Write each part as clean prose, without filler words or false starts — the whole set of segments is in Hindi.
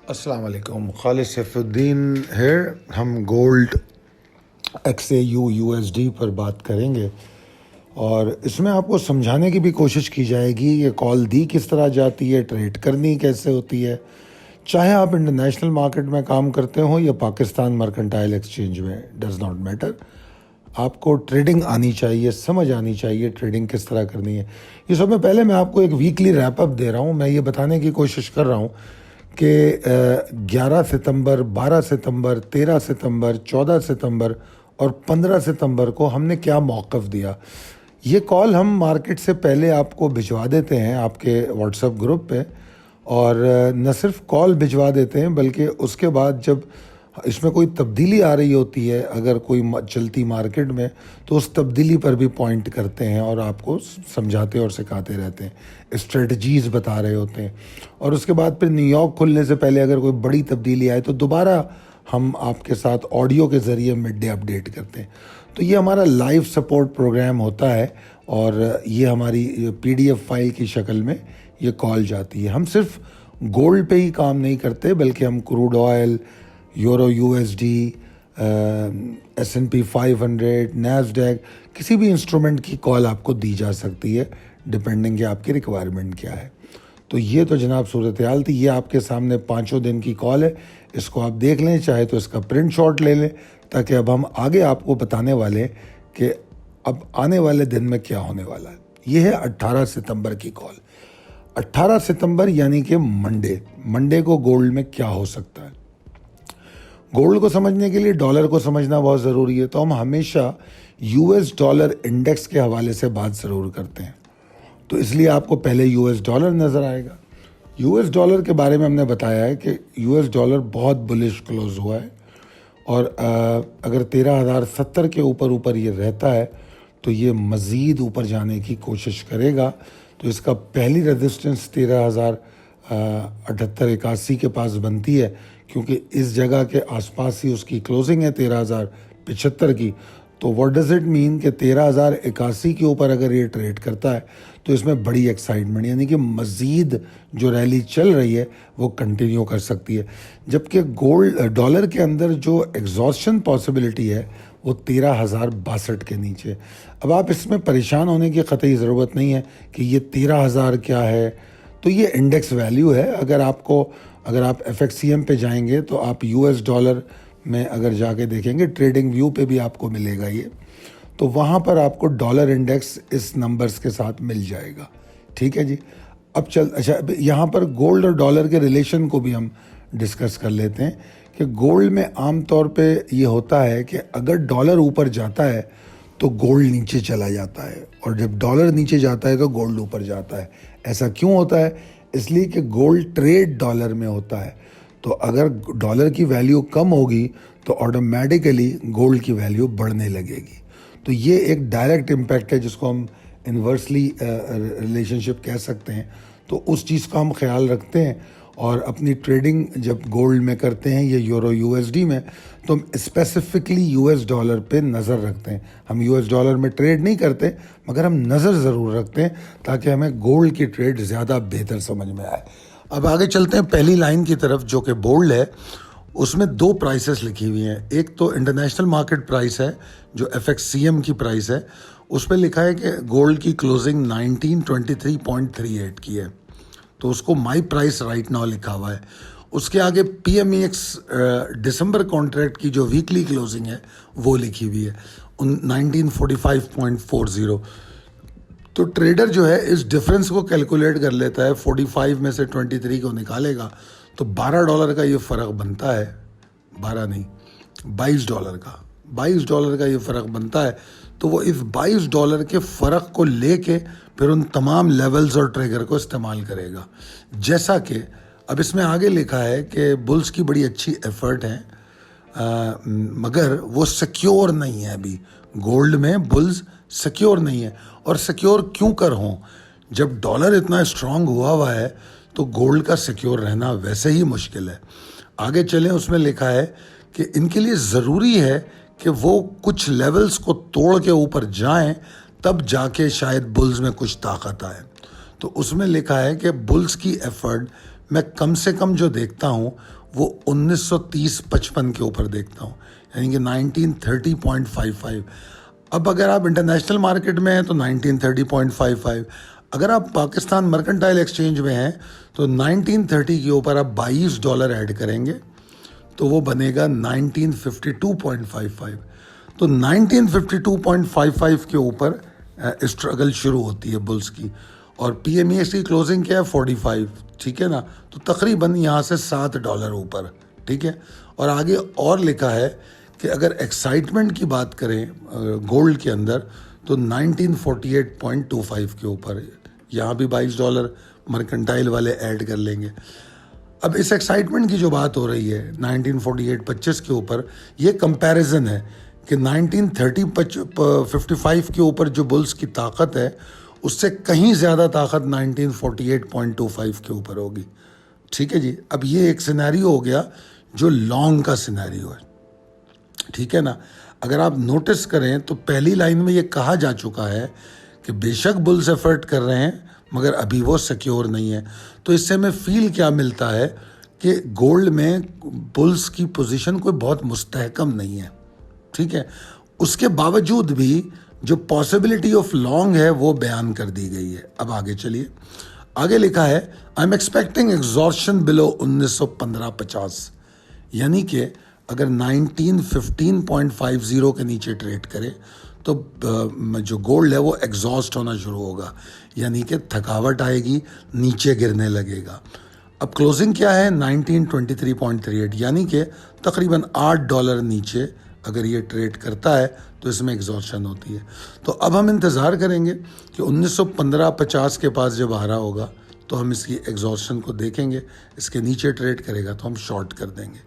अस्सलाम वालेकुम, खालिद सैफुद्दीन है। हम गोल्ड XAU USD पर बात करेंगे और इसमें आपको समझाने की भी कोशिश की जाएगी ये कॉल दी किस तरह जाती है, ट्रेड करनी कैसे होती है। चाहे आप इंटरनेशनल मार्केट में काम करते हो या पाकिस्तान मर्केंटाइल एक्सचेंज में, डज़ नॉट मैटर। आपको ट्रेडिंग आनी चाहिए, समझ आनी चाहिए ट्रेडिंग किस तरह करनी है। ये सब में पहले मैं आपको एक वीकली रैपअप दे रहा हूँ। मैं ये बताने की कोशिश कर रहा हूँ कि 11 सितंबर, 12 सितंबर, 13 सितंबर, 14 सितंबर और 15 सितंबर को हमने क्या मौक़िफ़ दिया। ये कॉल हम मार्केट से पहले आपको भिजवा देते हैं आपके व्हाट्सएप ग्रुप पे, और न सिर्फ कॉल भिजवा देते हैं बल्कि उसके बाद जब इसमें कोई तब्दीली आ रही होती है, अगर कोई चलती मार्केट में, तो उस तब्दीली पर भी पॉइंट करते हैं और आपको समझाते और सिखाते रहते हैं, स्ट्रेटजीज़ बता रहे होते हैं। और उसके बाद फिर न्यूयॉर्क खुलने से पहले अगर कोई बड़ी तब्दीली आए तो दोबारा हम आपके साथ ऑडियो के ज़रिए मिड डे अपडेट करते हैं। तो ये हमारा लाइव सपोर्ट प्रोग्राम होता है और ये हमारी PDF फाइल की शक्ल में ये कॉल जाती है। हम सिर्फ गोल्ड पे ही काम नहीं करते बल्कि हम crude oil, euro USD, S&P 500, Nasdaq, किसी भी इंस्ट्रूमेंट की कॉल आपको दी जा सकती है डिपेंडिंग कि आपकी रिक्वायरमेंट क्या है। तो ये तो जनाब सूरत हाल थी। ये आपके सामने 5 दिन की कॉल है, इसको आप देख लें, चाहे तो इसका प्रिंट शॉट ले लें, ताकि अब हम आगे आपको बताने वाले हैं कि अब आने वाले दिन में क्या होने वाला है। ये है 18 सितंबर की कॉल। 18 सितंबर यानी कि मंडे को गोल्ड में क्या हो सकता है। गोल्ड को समझने के लिए डॉलर को समझना बहुत ज़रूरी है, तो हम हमेशा US डॉलर इंडेक्स के हवाले से बात ज़रूर करते हैं। तो इसलिए आपको पहले US डॉलर नज़र आएगा। US डॉलर के बारे में हमने बताया है कि US डॉलर बहुत बुलिश क्लोज हुआ है और अगर 13,070 के ऊपर ये रहता है तो ये मज़ीद ऊपर जाने की कोशिश करेगा। तो इसका पहली रेजिस्टेंस 13,078-81 के पास बनती है, क्योंकि इस जगह के आसपास ही उसकी क्लोजिंग है 13,075 की। तो व्हाट डज़ इट मीन कि 13,081 के ऊपर अगर ये ट्रेड करता है तो इसमें बड़ी एक्साइटमेंट, यानी कि मज़ीद जो रैली चल रही है वो कंटिन्यू कर सकती है। जबकि डॉलर के अंदर जो एग्जॉस्शन पॉसिबिलिटी है वो 13,062 के नीचे। अब आप इसमें परेशान होने की क़तई ज़रूरत नहीं है कि ये 13,000 क्या है। तो ये इंडेक्स वैल्यू है। अगर आप FXCM पे जाएंगे तो आप US डॉलर में अगर जाके देखेंगे, ट्रेडिंग व्यू पे भी आपको मिलेगा ये, तो वहाँ पर आपको डॉलर इंडेक्स इस नंबर्स के साथ मिल जाएगा। ठीक है जी। अच्छा, यहाँ पर गोल्ड और डॉलर के रिलेशन को भी हम डिस्कस कर लेते हैं कि गोल्ड में आम तौर पे ये होता है कि अगर डॉलर ऊपर जाता है तो गोल्ड नीचे चला जाता है, और जब डॉलर नीचे जाता है तो गोल्ड ऊपर जाता है। ऐसा क्यों होता है? इसलिए कि गोल्ड ट्रेड डॉलर में होता है। तो अगर डॉलर की वैल्यू कम होगी तो ऑटोमेटिकली गोल्ड की वैल्यू बढ़ने लगेगी। तो ये एक डायरेक्ट इम्पैक्ट है जिसको हम इन्वर्सली रिलेशनशिप कह सकते हैं। तो उस चीज़ का हम ख्याल रखते हैं और अपनी ट्रेडिंग जब गोल्ड में करते हैं या यूरो USD में, तो हम स्पेसिफिकली US डॉलर पे नज़र रखते हैं। हम US डॉलर में ट्रेड नहीं करते मगर हम नज़र ज़रूर रखते हैं ताकि हमें गोल्ड की ट्रेड ज़्यादा बेहतर समझ में आए। अब आगे चलते हैं पहली लाइन की तरफ जो कि बोल्ड है। उसमें 2 प्राइसेस लिखी हुई हैं। एक तो इंटरनेशनल मार्केट प्राइस है जो FXCM की प्राइस है, उस पर लिखा है कि गोल्ड की क्लोजिंग 1923.38 की है, तो उसको माई प्राइस राइट नाउ लिखा हुआ है। उसके आगे PMEX दिसंबर कॉन्ट्रैक्ट की जो वीकली क्लोजिंग है वो लिखी हुई है 1945.40। तो ट्रेडर जो है इस डिफरेंस को कैलकुलेट कर लेता है, 45 में से 23 को निकालेगा तो $12 का ये फ़र्क बनता है। 12 नहीं, $22 का, $22 का ये फ़र्क बनता है। तो वो इस $22 के फ़र्क को लेके फिर उन तमाम लेवल्स और ट्रिगर को इस्तेमाल करेगा। जैसा कि अब इसमें आगे लिखा है कि बुल्स की बड़ी अच्छी एफर्ट है, मगर वो सिक्योर नहीं है। अभी गोल्ड में बुल्स सिक्योर नहीं है, और सिक्योर क्यों कर हों? जब डॉलर इतना स्ट्रांग हुआ है तो गोल्ड का सिक्योर रहना वैसे ही मुश्किल है। आगे चलें, उसमें लिखा है कि इनके लिए ज़रूरी है कि वो कुछ लेवल्स को तोड़ के ऊपर जाएं, तब जाके शायद बुल्स में कुछ ताकत आए। तो उसमें लिखा है कि बुल्स की एफर्ट मैं कम से कम जो देखता हूँ वो 1930-55 के ऊपर देखता हूँ, यानी कि 1930.55। अब अगर आप इंटरनेशनल मार्केट में हैं तो 1930.55, अगर आप पाकिस्तान मर्केंटाइल एक्सचेंज में हैं तो 1930 के ऊपर आप $22 ऐड करेंगे तो वो बनेगा 1952.55। तो 1952.55 के ऊपर स्ट्रगल शुरू होती है बुल्स की, और PMEX की क्लोजिंग क्या है 45, ठीक है ना, तो तकरीबन यहाँ से $7 ऊपर, ठीक है। और आगे और लिखा है कि अगर एक्साइटमेंट की बात करें गोल्ड के अंदर तो 1948.25 के ऊपर, यहाँ भी $22 मर्केंटाइल वाले ऐड कर लेंगे। अब इस एक्साइटमेंट की जो बात हो रही है 1948-25 के ऊपर, ये कंपैरिजन है कि 1930-55 के ऊपर जो बुल्स की ताकत है उससे कहीं ज़्यादा ताकत 1948.25 के ऊपर होगी, ठीक है जी। अब ये एक सिनेरियो हो गया जो लॉन्ग का सिनेरियो है, ठीक है ना। अगर आप नोटिस करें तो पहली लाइन में ये कहा जा चुका है कि बेशक बुल्स एफर्ट कर रहे हैं मगर अभी वो सिक्योर नहीं है। तो इससे हमें फील क्या मिलता है कि गोल्ड में बुल्स की पोजीशन कोई बहुत मुस्तहकम नहीं है, ठीक है। उसके बावजूद भी जो पॉसिबिलिटी ऑफ लॉन्ग है वो बयान कर दी गई है। अब आगे चलिए, आगे लिखा है I am expecting exhaustion below 1915-50, यानी कि अगर 1915.50 के नीचे ट्रेड करे तो जो गोल्ड है वो एग्जॉस्ट होना शुरू होगा, यानी कि थकावट आएगी, नीचे गिरने लगेगा। अब क्लोजिंग क्या है 1923.38, यानी कि तकरीबन $8 नीचे अगर ये ट्रेड करता है तो इसमें एग्जॉर्शन होती है। तो अब हम इंतज़ार करेंगे कि 1915-50 के पास जब आ रहा होगा तो हम इसकी एग्जॉर्शन को देखेंगे, इसके नीचे ट्रेड करेगा तो हम शॉर्ट कर देंगे,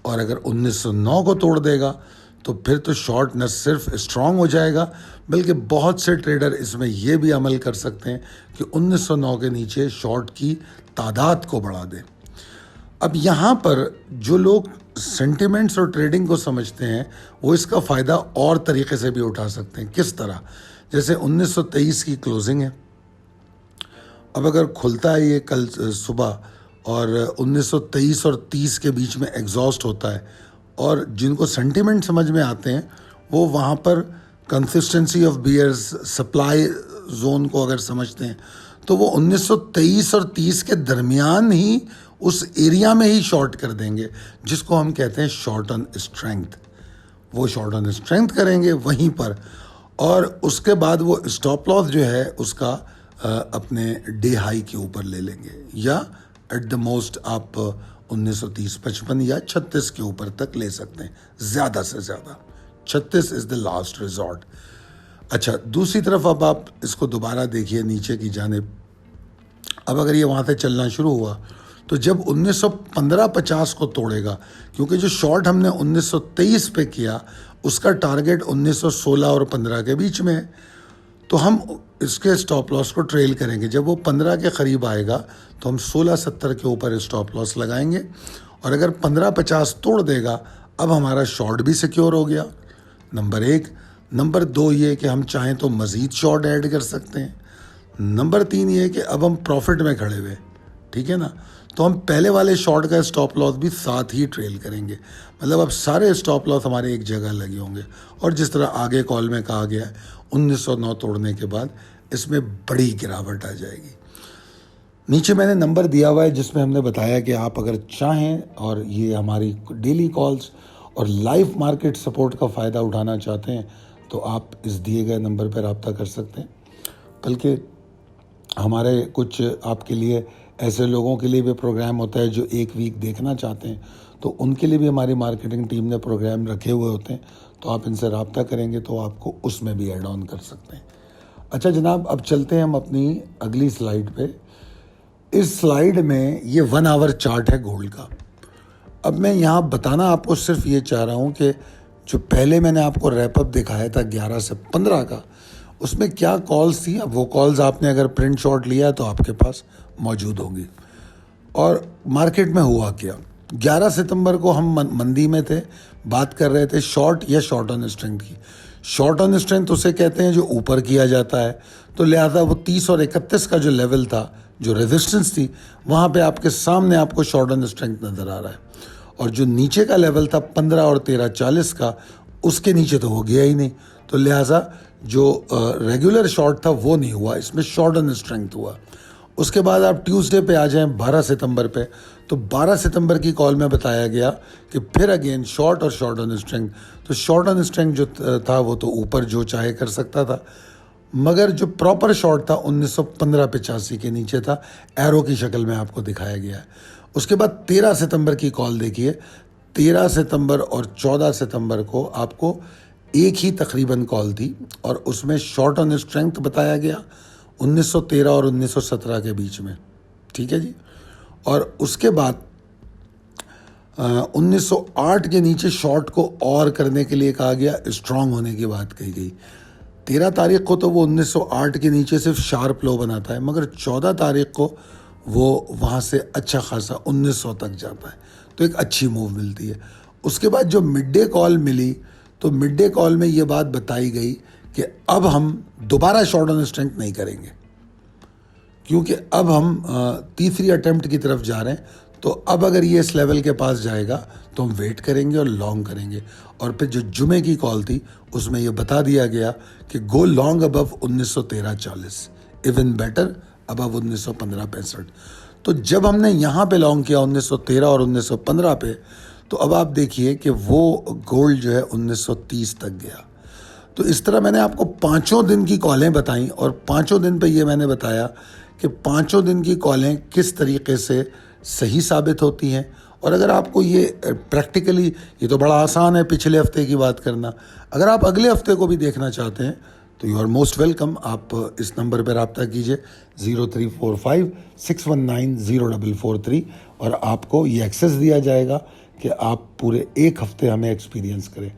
और अगर 1909 को तोड़ देगा तो फिर तो शॉर्ट न सिर्फ स्ट्रांग हो जाएगा बल्कि बहुत से ट्रेडर इसमें यह भी अमल कर सकते हैं कि 1909 के नीचे शॉर्ट की तादाद को बढ़ा दें। अब यहाँ पर जो लोग सेंटिमेंट्स और ट्रेडिंग को समझते हैं वो इसका फ़ायदा और तरीके से भी उठा सकते हैं। किस तरह? जैसे 1923 की क्लोजिंग है, अब अगर खुलता है ये कल सुबह और 1923 और 30 के बीच में एग्जॉस्ट होता है, और जिनको सेंटिमेंट समझ में आते हैं वो वहाँ पर consistency of bears supply zone को अगर समझते हैं तो वो 1923 और 30 के दरमियान ही उस एरिया में ही शॉर्ट कर देंगे, जिसको हम कहते हैं शॉर्ट ऑन स्ट्रेंथ। वो शॉर्ट ऑन स्ट्रेंथ करेंगे वहीं पर, और उसके बाद वो स्टॉप लॉस जो है उसका अपने डे हाई के ऊपर ले लेंगे, या एट द मोस्ट आप 1930-55 या 36 के ऊपर तक ले सकते हैं, ज़्यादा से ज़्यादा 36 इज़ द लास्ट रिजॉर्ट। अच्छा, दूसरी तरफ अब आप इसको दोबारा देखिए नीचे की जानिब। अब अगर ये वहाँ से चलना शुरू हुआ तो जब 1915-50 को तोड़ेगा, क्योंकि जो शॉर्ट हमने 1923 पे किया उसका टारगेट 1916 और 15 के बीच में है, तो हम इसके स्टॉप लॉस को ट्रेल करेंगे। जब वो 15 के करीब आएगा तो हम 1670 के ऊपर स्टॉप लॉस लगाएंगे, और अगर 15-50 तोड़ देगा अब हमारा शॉर्ट भी सिक्योर हो गया, नंबर 1। नंबर 2 ये कि हम चाहें तो मज़ीद शॉर्ट ऐड कर सकते हैं। नंबर 3 ये कि अब हम प्रॉफिट में खड़े हुए, ठीक है ना, तो हम पहले वाले शॉर्ट का स्टॉप लॉस भी साथ ही ट्रेल करेंगे। मतलब अब सारे स्टॉप लॉस हमारे एक जगह लगे होंगे, और जिस तरह आगे कॉल में कहा गया है 1909 तोड़ने के बाद इसमें बड़ी गिरावट आ जाएगी। नीचे मैंने नंबर दिया हुआ है जिसमें हमने बताया कि आप अगर चाहें और ये हमारी डेली कॉल्स और लाइव मार्केट सपोर्ट का फ़ायदा उठाना चाहते हैं तो आप इस दिए गए नंबर पर रब्ता कर सकते हैं। बल्कि हमारे कुछ आपके लिए ऐसे लोगों के लिए भी प्रोग्राम होता है जो एक वीक देखना चाहते हैं, तो उनके लिए भी हमारी मार्केटिंग टीम ने प्रोग्राम रखे हुए होते हैं, तो आप इनसे रब्ता करेंगे तो आपको उसमें भी ऐड ऑन कर सकते हैं। अच्छा जनाब, अब चलते हैं हम अपनी अगली स्लाइड पे। इस स्लाइड में ये 1 आवर चार्ट है गोल्ड का। अब मैं यहाँ बताना आपको सिर्फ ये चाह रहा हूँ कि जो पहले मैंने आपको रैपअप दिखाया था 11 से 15 का, उसमें क्या कॉल्स थी। अब वो कॉल्स आपने अगर प्रिंट शॉट लिया है तो आपके पास मौजूद होंगी। और मार्केट में हुआ क्या, 11 सितंबर को हम मंदी में थे, बात कर रहे थे शॉर्ट या शॉर्ट ऑन स्ट्रेंथ की। शॉर्ट ऑन स्ट्रेंथ उसे कहते हैं जो ऊपर किया जाता है, तो लिहाजा वो 30 और 31 का जो लेवल था, जो रेजिस्टेंस थी, वहाँ पे आपके सामने आपको शॉर्ट ऑन स्ट्रेंथ नज़र आ रहा है। और जो नीचे का लेवल था 15 और 13.40 का, उसके नीचे तो वो गया ही नहीं, तो लिहाजा जो रेगुलर शॉर्ट था वो नहीं हुआ, इसमें शॉर्ट ऑन स्ट्रेंथ हुआ। उसके बाद आप ट्यूसडे पे आ जाएं 12 सितंबर पे, तो 12 सितंबर की कॉल में बताया गया कि फिर अगेन शॉर्ट और शॉर्ट ऑन स्ट्रेंथ। तो शॉर्ट ऑन स्ट्रेंथ जो था वो तो ऊपर जो चाहे कर सकता था, मगर जो प्रॉपर शॉर्ट था 1915.85 के नीचे था, एरो की शक्ल में आपको दिखाया गया है। उसके बाद 13 सितंबर की कॉल देखिए, 13 सितंबर और 14 सितंबर को आपको एक ही तकरीबन कॉल थी और उसमें शॉर्ट ऑन स्ट्रेंथ बताया गया 1913 और 1917 के बीच में, ठीक है जी। और उसके बाद 1908 के नीचे शॉर्ट को और करने के लिए कहा गया, स्ट्रांग होने की बात कही गई। 13 तारीख को तो वो 1908 के नीचे सिर्फ शार्प लो बनाता है, मगर 14 तारीख को वो वहाँ से अच्छा खासा 1900 तक जाता है, तो एक अच्छी मूव मिलती है। उसके बाद जो मिड डे कॉल मिली, तो मिड डे कॉल में ये बात बताई गई कि अब हम दोबारा शॉर्ट ऑन स्ट्रेंथ नहीं करेंगे, क्योंकि अब हम तीसरी अटेम्प्ट की तरफ जा रहे हैं, तो अब अगर ये इस लेवल के पास जाएगा तो हम वेट करेंगे और लॉन्ग करेंगे। और फिर जो जुमे की कॉल थी उसमें ये बता दिया गया कि go long above 1913-40, even better above 1915-65। तो जब हमने यहाँ पे लॉन्ग किया 1913 और 1915 पे, तो अब आप देखिए कि वो गोल्ड जो है 1930 तक गया। तो इस तरह मैंने आपको 5 दिन की कॉलें बताई और 5 दिन पे ये मैंने बताया कि 5 दिन की कॉलें किस तरीके से सही साबित होती हैं। और अगर आपको ये प्रैक्टिकली, ये तो बड़ा आसान है पिछले हफ्ते की बात करना, अगर आप अगले हफ्ते को भी देखना चाहते हैं तो यू आर मोस्ट वेलकम। आप इस नंबर पर रब्ता कीजिए 0345-619-0443 और आपको ये एक्सेस दिया जाएगा कि आप पूरे एक हफ्ते हमें एक्सपीरियंस करें।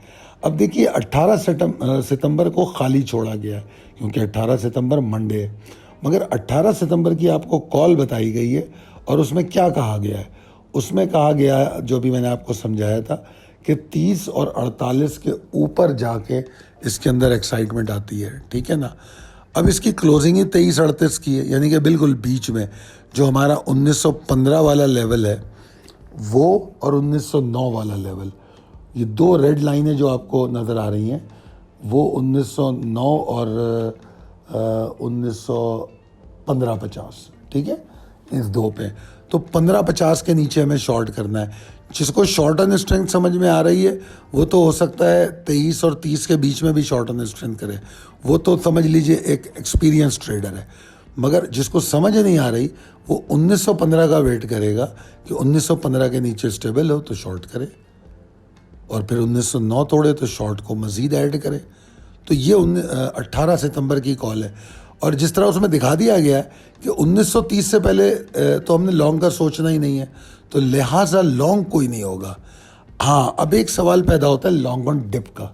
अब देखिए 18 सितंबर को खाली छोड़ा गया है, क्योंकि 18 सितंबर मंडे है, मगर 18 सितंबर की आपको कॉल बताई गई है और उसमें क्या कहा गया है? उसमें कहा गया है, जो भी मैंने आपको समझाया था, कि 30 और 48 के ऊपर जाके इसके अंदर एक्साइटमेंट आती है, ठीक है ना। अब इसकी क्लोजिंग ही 23-38 की है, यानी कि बिल्कुल बीच में जो हमारा 1915 वाला लेवल है वो और 1909 वाला लेवल, ये दो रेड लाइनें जो आपको नज़र आ रही हैं, वो 1909 और 1915-50, ठीक है, इस दो पे। तो 15-50 के नीचे हमें शॉर्ट करना है। जिसको शॉर्ट ऑन स्ट्रेंथ समझ में आ रही है वो तो हो सकता है 23 और 30 के बीच में भी शॉर्ट ऑन स्ट्रेंथ करे, वो तो समझ लीजिए एक एक्सपीरियंस ट्रेडर है। मगर जिसको समझ नहीं आ रही वो 1915 का वेट करेगा कि 1915 के नीचे स्टेबल हो तो शॉर्ट करे, और फिर 1909 तोड़े तो शॉर्ट को मज़ीद ऐड करे। तो ये 18 सितंबर की कॉल है। और जिस तरह उसमें दिखा दिया गया है कि 1930 से पहले तो हमने लॉन्ग का सोचना ही नहीं है, तो लिहाजा लॉन्ग कोई नहीं होगा। हाँ, अब एक सवाल पैदा होता है लॉन्ग ऑन डिप का।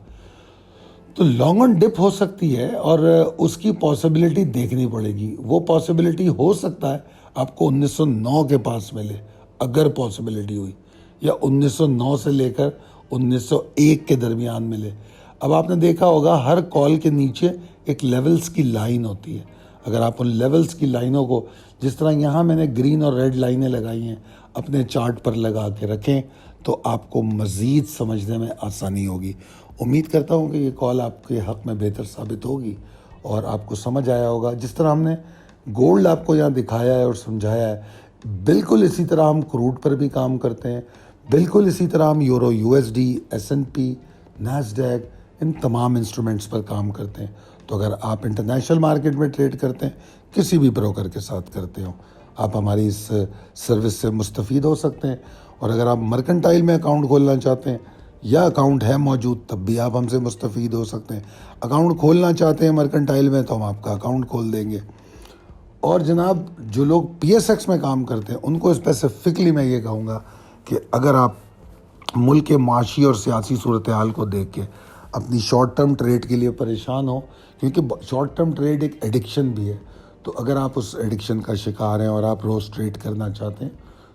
तो लॉन्ग ऑन डिप हो सकती है और उसकी पॉसिबिलिटी देखनी पड़ेगी। वो पॉसिबिलिटी हो सकता है आपको 1909 के पास मिले, अगर पॉसिबिलिटी हुई, या 1909 से लेकर 1901 के दरमियान मिले। अब आपने देखा होगा हर कॉल के नीचे एक लेवल्स की लाइन होती है। अगर आप उन लेवल्स की लाइनों को, जिस तरह यहाँ मैंने ग्रीन और रेड लाइनें लगाई हैं, अपने चार्ट पर लगा के रखें तो आपको मज़ीद समझने में आसानी होगी। उम्मीद करता हूँ कि ये कॉल आपके हक़ में बेहतर साबित होगी और आपको समझ आया होगा। जिस तरह हमने गोल्ड आपको यहाँ दिखाया है और समझाया है, बिल्कुल इसी तरह हम क्रूड पर भी काम करते हैं, बिल्कुल इसी तरह हम यूरो, यूएसडी, S&P, नैस्डैक, इन तमाम इंस्ट्रूमेंट्स पर काम करते हैं। तो अगर आप इंटरनेशनल मार्केट में ट्रेड करते हैं, किसी भी ब्रोकर के साथ करते हो, आप हमारी इस सर्विस से मुस्तफ़ीद हो सकते हैं। और अगर आप मर्केंटाइल में अकाउंट खोलना चाहते हैं या अकाउंट है मौजूद, तब भी आप हमसे मुस्तफ़ीद हो सकते हैं। अकाउंट खोलना चाहते हैं मर्केंटाइल में, तो हम आपका अकाउंट खोल देंगे। और जनाब, जो लोग PSX में काम करते हैं उनको स्पेसिफिकली मैं ये कहूँगा कि अगर आप मुल्क के माशी और सियासी सूरत हाल को देख के अपनी शॉर्ट टर्म ट्रेड के लिए परेशान हो, क्योंकि शॉर्ट टर्म ट्रेड एक एडिक्शन भी है, तो अगर आप उस एडिक्शन का शिकार हैं और आप रोज़ ट्रेड करना चाहते हैं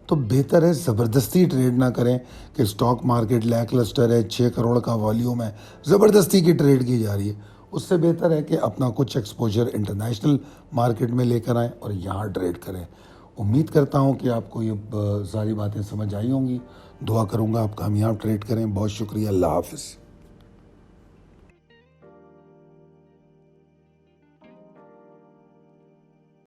तो बेहतर है ज़बरदस्ती ट्रेड ना करें कि स्टॉक मार्केट लैकलस्टर है, 6 करोड़ का वॉल्यूम है, ज़बरदस्ती की ट्रेड की जा रही है। उससे बेहतर है कि अपना कुछ एक्सपोजर इंटरनेशनल मार्केट में लेकर आएँ और यहाँ ट्रेड करें। उम्मीद करता हूँ कि आपको ये सारी बातें समझ आई होंगी। दुआ करूँगा आप कामयाब ट्रेड करें। बहुत शुक्रिया। अल्लाह हाफ़िज़।